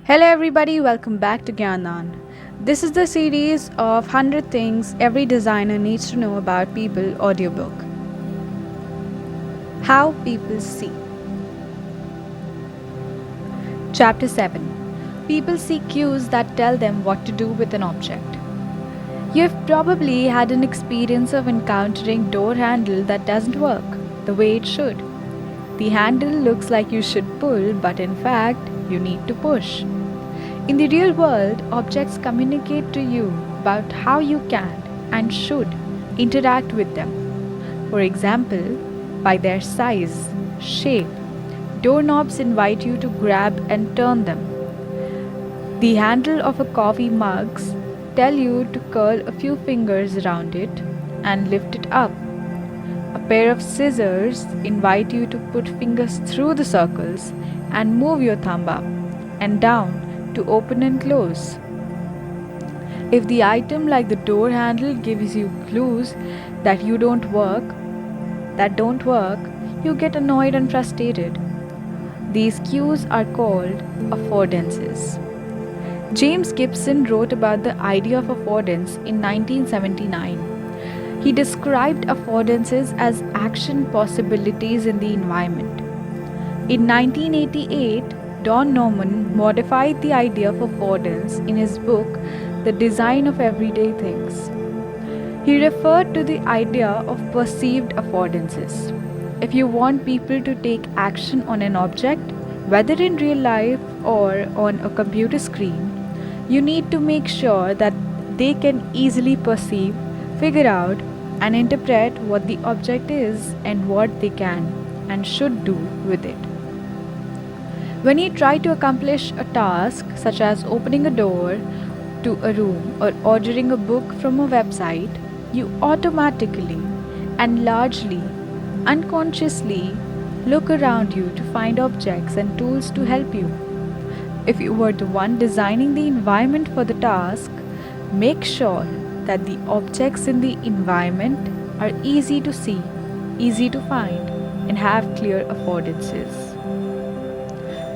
Hello, everybody, welcome back to Gyanan. This is the series of 100 Things Every Designer Needs to Know About People audiobook. How People See. Chapter 7. People see cues that tell them what to do with an object. You've probably had an experience of encountering door handle that doesn't work the way it should. The handle looks like you should pull, but in fact, you need to push. In the real world, objects communicate to you about how you can and should interact with them. For example, by their size, shape, doorknobs invite you to grab and turn them. The handle of a coffee mug tell you to curl a few fingers around it and lift it up. A pair of scissors invite you to put fingers through the circles and move your thumb up and down to open and close. If the item like the door handle gives you clues that don't work, you get annoyed and frustrated. These cues are called affordances. James Gibson wrote about the idea of affordance in 1979. He described affordances as action possibilities in the environment. In 1988, Don Norman modified the idea of affordance in his book, The Design of Everyday Things. He referred to the idea of perceived affordances. If you want people to take action on an object, whether in real life or on a computer screen, you need to make sure that they can easily perceive, figure out, and interpret what the object is and what they can and should do with it. When you try to accomplish a task, such as opening a door to a room or ordering a book from a website, you automatically and largely unconsciously look around you to find objects and tools to help you. If you were the one designing the environment for the task, make sure that the objects in the environment are easy to see, easy to find, and have clear affordances.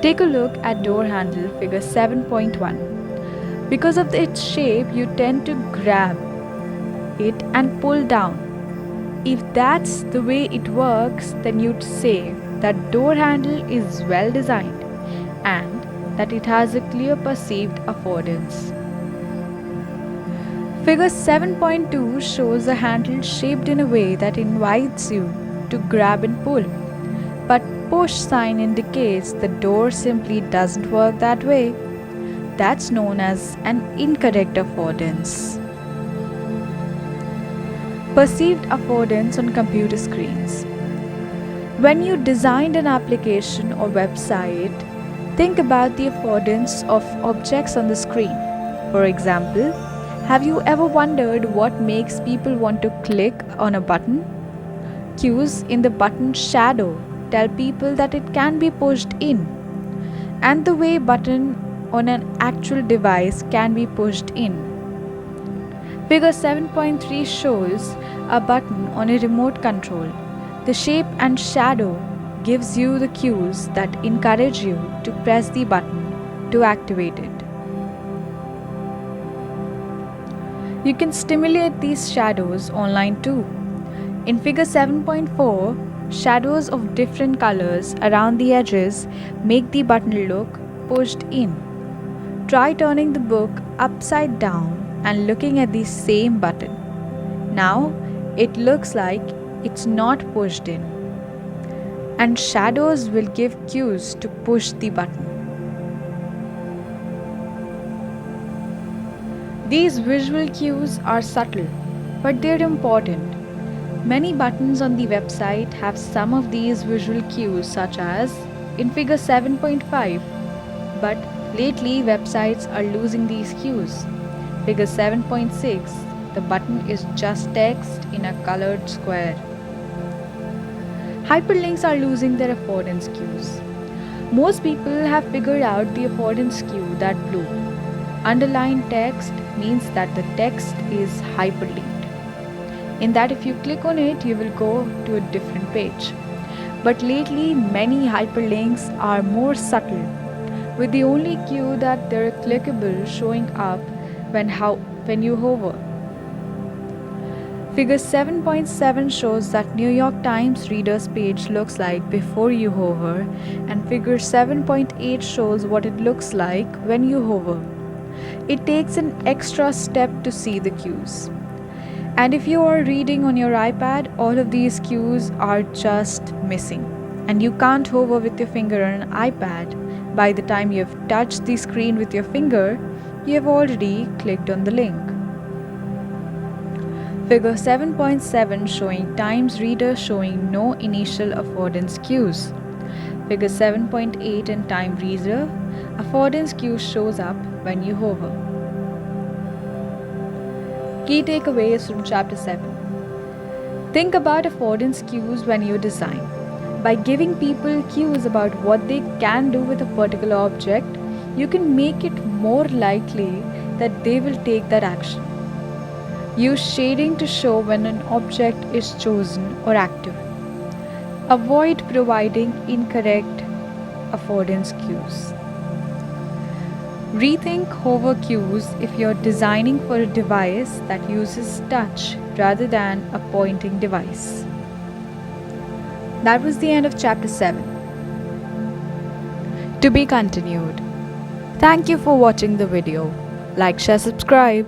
Take a look at door handle figure 7.1. Because of its shape, you tend to grab it and pull down. If that's the way it works, then you'd say that door handle is well designed and that it has a clear perceived affordance. Figure 7.2 shows a handle shaped in a way that invites you to grab and pull. But push sign indicates the door simply doesn't work that way. That's known as an incorrect affordance. Perceived affordance on computer screens. When you designed an application or website, think about the affordance of objects on the screen. For example, have you ever wondered what makes people want to click on a button? Cues in the button shadow tell people that it can be pushed in, and the way button on an actual device can be pushed in. Figure 7.3 shows a button on a remote control. The shape and shadow gives you the cues that encourage you to press the button to activate it. You can stimulate these shadows online too. In figure 7.4, shadows of different colors around the edges make the button look pushed in. Try turning the book upside down and looking at the same button. Now it looks like it's not pushed in, and shadows will give cues to push the button. These visual cues are subtle, but they're important. Many buttons on the website have some of these visual cues, such as in figure 7.5, but lately websites are losing these cues. Figure 7.6, the button is just text in a colored square. Hyperlinks are losing their affordance cues. Most people have figured out the affordance cue that blue. Underlined text means that the text is hyperlinked. In that if you click on it, you will go to a different page. But lately, many hyperlinks are more subtle. with the only cue that they're clickable showing up when you hover. Figure 7.7 shows that New York Times reader's page looks like before you hover, and figure 7.8 shows what it looks like when you hover. It takes an extra step to see the cues. And if you are reading on your iPad, all of these cues are just missing. And you can't hover with your finger on an iPad. By the time you have touched the screen with your finger, you have already clicked on the link. Figure 7.7 showing Times reader showing no initial affordance cues. Figure 7.8 in Time reader, affordance cue shows up when you hover. Key takeaways from Chapter 7. Think about affordance cues when you design. By giving people cues about what they can do with a particular object, you can make it more likely that they will take that action. Use shading to show when an object is chosen or active. Avoid providing incorrect affordance cues. Rethink hover cues if you're designing for a device that uses touch rather than a pointing device. That was the end of Chapter 7. To be continued. Thank you for watching the video. Like, share, subscribe.